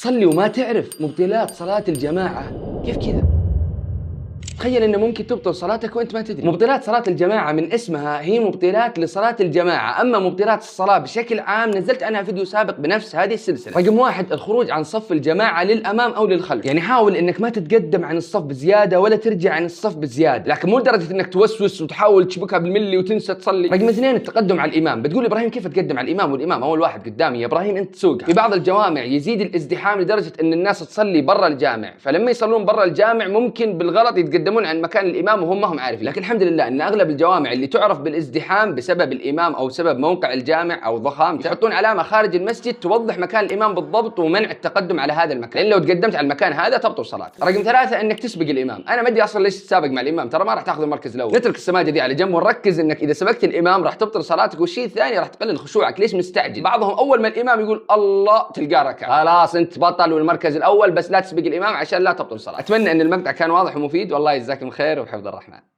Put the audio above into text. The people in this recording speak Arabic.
تصلي وما تعرف مبطلات صلاة الجماعة. كيف كذا؟ تخيل انه ممكن تبطل صلاتك وانت ما تدري. مبطلات صلاة الجماعة من اسمها هي مبطلات لصلاة الجماعة، اما مبطلات الصلاة بشكل عام نزلت عنها فيديو سابق بنفس هذه السلسلة. رقم 1 الخروج عن صف الجماعة للامام او للخلف، يعني حاول انك ما تتقدم عن الصف بزيادة ولا ترجع عن الصف بزيادة، لكن مو لدرجة انك توسوس وتحاول تشبكها بالملي وتنسى تصلي. رقم 2 التقدم على الامام. بتقول ابراهيم كيف اتقدم على الامام والامام اول واحد قدامي؟ يا ابراهيم انت تسوقها. في بعض الجوامع يزيد الازدحام لدرجة ان الناس تصلي برا الجامع، فلما يصلون برا الجامع ممكن بالغلط يتقدمون عن مكان الامام وهم ما هم عارفين. لكن الحمد لله ان اغلب الجوامع اللي تعرف بالازدحام بسبب الامام او سبب موقع الجامع او ضخام يحطون علامه خارج المسجد توضح مكان الامام بالضبط ومنع التقدم على هذا المكان، لان لو تقدمت على المكان هذا تبطل صلاتك. رقم 3 انك تسبق الامام. انا ما ادري اصلا ليش تسابق مع الامام، ترى ما راح تاخذ المركز الاول. نترك السماجه دي على جنب ونركز انك اذا سبقت الامام راح تبطل صلاتك، والشيء الثاني راح تقلل خشوعك. ليش مستعجل؟ بعضهم اول ما الامام يقول الله تلقاه ركع، خلاص انت بطل والمركز الاول، بس لا تسبق الامام عشان لا تبطل صلاتك. اتمنى ان المقطع كان واضح ومفيد، والله يجزاكم خير وبحفظ الرحمن.